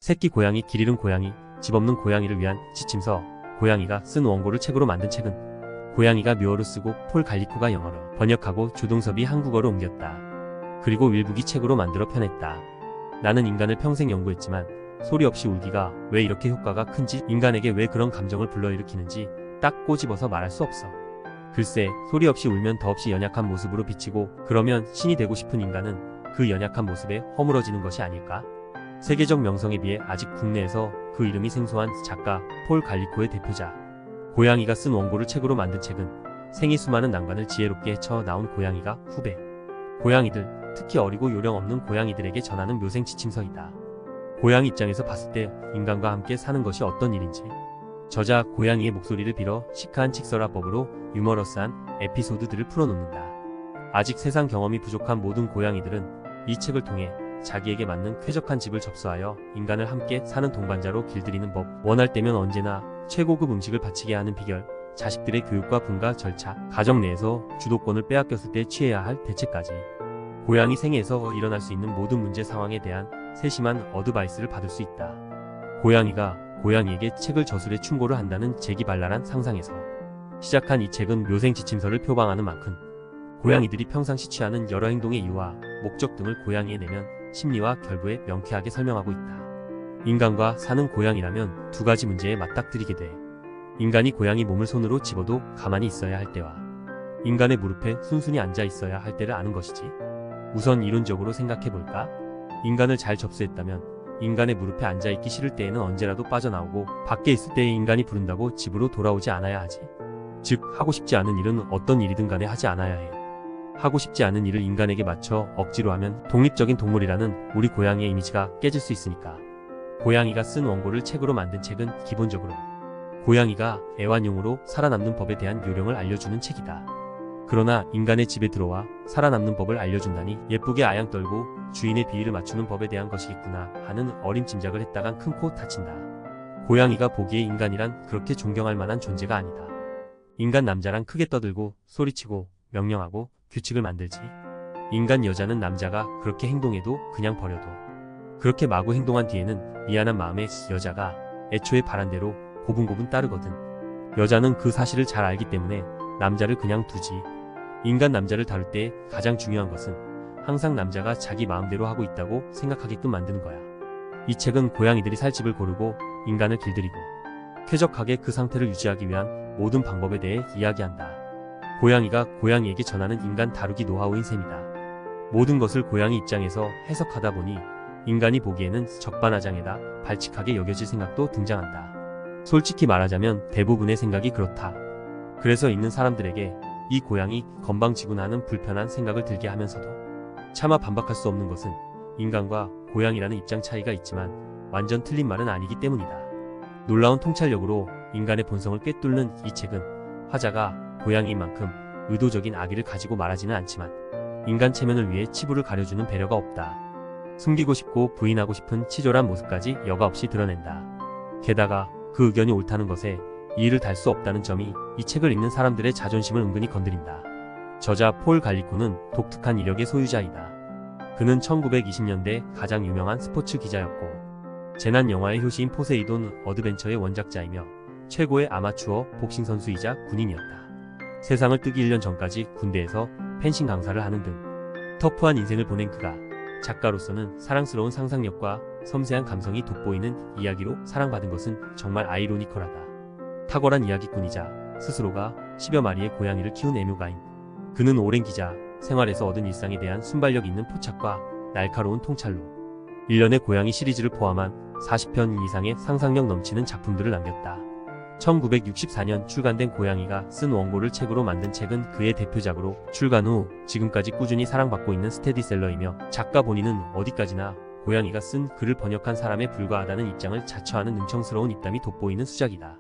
새끼 고양이, 길 잃은 고양이, 집 없는 고양이를 위한 지침서. 고양이가 쓴 원고를 책으로 만든 책은 고양이가 묘어로 쓰고 폴 갈리코가 영어로 번역하고 조동섭이 한국어로 옮겼다. 그리고 윌북이 책으로 만들어 펴냈다. 나는 인간을 평생 연구했지만 소리 없이 울기가 왜 이렇게 효과가 큰지, 인간에게 왜 그런 감정을 불러일으키는지 딱 꼬집어서 말할 수 없어. 글쎄, 소리 없이 울면 더없이 연약한 모습으로 비치고, 그러면 신이 되고 싶은 인간은 그 연약한 모습에 허물어지는 것이 아닐까? 세계적 명성에 비해 아직 국내에서 그 이름이 생소한 작가 폴 갈리코의 대표작. 고양이가 쓴 원고를 책으로 만든 책은 생이 수많은 난관을 지혜롭게 헤쳐 나온 고양이가 후배 고양이들, 특히 어리고 요령 없는 고양이들에게 전하는 묘생 지침서이다. 고양이 입장에서 봤을 때 인간과 함께 사는 것이 어떤 일인지, 저자 고양이의 목소리를 빌어 시크한 칙설화법으로 유머러스한 에피소드들을 풀어놓는다. 아직 세상 경험이 부족한 모든 고양이들은 이 책을 통해 자기에게 맞는 쾌적한 집을 접수하여 인간을 함께 사는 동반자로 길들이는 법, 원할 때면 언제나 최고급 음식을 바치게 하는 비결, 자식들의 교육과 분가 절차, 가정 내에서 주도권을 빼앗겼을 때 취해야 할 대책까지, 고양이 생애에서 일어날 수 있는 모든 문제 상황에 대한 세심한 어드바이스를 받을 수 있다. 고양이가 고양이에게 책을 저술해 충고를 한다는 재기발랄한 상상에서 시작한 이 책은 묘생 지침서를 표방하는 만큼 고양이들이 평상시 취하는 여러 행동의 이유와 목적 등을 고양이의 내면, 심리와 결부에 명쾌하게 설명하고 있다. 인간과 사는 고양이라면 두 가지 문제에 맞닥뜨리게 돼. 인간이 고양이 몸을 손으로 집어도 가만히 있어야 할 때와 인간의 무릎에 순순히 앉아 있어야 할 때를 아는 것이지. 우선 이론적으로 생각해볼까? 인간을 잘 접수했다면 인간의 무릎에 앉아있기 싫을 때에는 언제라도 빠져나오고, 밖에 있을 때에 인간이 부른다고 집으로 돌아오지 않아야 하지. 즉, 하고 싶지 않은 일은 어떤 일이든 간에 하지 않아야 해. 하고 싶지 않은 일을 인간에게 맞춰 억지로 하면 독립적인 동물이라는 우리 고양이의 이미지가 깨질 수 있으니까. 고양이가 쓴 원고를 책으로 만든 책은 기본적으로 고양이가 애완용으로 살아남는 법에 대한 요령을 알려주는 책이다. 그러나 인간의 집에 들어와 살아남는 법을 알려준다니 예쁘게 아양 떨고 주인의 비위를 맞추는 법에 대한 것이겠구나 하는 어림짐작을 했다간 큰 코 다친다. 고양이가 보기에 인간이란 그렇게 존경할 만한 존재가 아니다. 인간 남자랑 크게 떠들고 소리치고 명령하고 규칙을 만들지. 인간 여자는 남자가 그렇게 행동해도 그냥 버려도, 그렇게 마구 행동한 뒤에는 미안한 마음에 여자가 애초에 바란 대로 고분고분 따르거든. 여자는 그 사실을 잘 알기 때문에 남자를 그냥 두지. 인간 남자를 다룰 때 가장 중요한 것은 항상 남자가 자기 마음대로 하고 있다고 생각하게끔 만드는 거야. 이 책은 고양이들이 살 집을 고르고 인간을 길들이고 쾌적하게 그 상태를 유지하기 위한 모든 방법에 대해 이야기한다. 고양이가 고양이에게 전하는 인간 다루기 노하우인 셈이다. 모든 것을 고양이 입장에서 해석하다 보니 인간이 보기에는 적반하장에다 발칙하게 여겨질 생각도 등장한다. 솔직히 말하자면 대부분의 생각이 그렇다. 그래서 읽는 사람들에게 이 고양이 건방지구나는 불편한 생각을 들게 하면서도 차마 반박할 수 없는 것은 인간과 고양이라는 입장 차이가 있지만 완전 틀린 말은 아니기 때문이다. 놀라운 통찰력으로 인간의 본성을 꿰뚫는 이 책은 화자가 고양이인 만큼 의도적인 악의를 가지고 말하지는 않지만 인간 체면을 위해 치부를 가려주는 배려가 없다. 숨기고 싶고 부인하고 싶은 치졸한 모습까지 여과 없이 드러낸다. 게다가 그 의견이 옳다는 것에 이의를 달 수 없다는 점이 이 책을 읽는 사람들의 자존심을 은근히 건드린다. 저자 폴 갈리코는 독특한 이력의 소유자이다. 그는 1920년대 가장 유명한 스포츠 기자였고, 재난 영화의 효시인 포세이돈 어드벤처의 원작자이며 최고의 아마추어 복싱 선수이자 군인이었다. 세상을 뜨기 1년 전까지 군대에서 펜싱 강사를 하는 등 터프한 인생을 보낸 그가 작가로서는 사랑스러운 상상력과 섬세한 감성이 돋보이는 이야기로 사랑받은 것은 정말 아이러니컬하다. 탁월한 이야기꾼이자 스스로가 10여 마리의 고양이를 키운 애묘가인 그는 오랜 기자 생활에서 얻은 일상에 대한 순발력 있는 포착과 날카로운 통찰로 일련의 고양이 시리즈를 포함한 40편 이상의 상상력 넘치는 작품들을 남겼다. 1964년 출간된 고양이가 쓴 원고를 책으로 만든 책은 그의 대표작으로 출간 후 지금까지 꾸준히 사랑받고 있는 스테디셀러이며, 작가 본인은 어디까지나 고양이가 쓴 글을 번역한 사람에 불과하다는 입장을 자처하는 능청스러운 입담이 돋보이는 수작이다.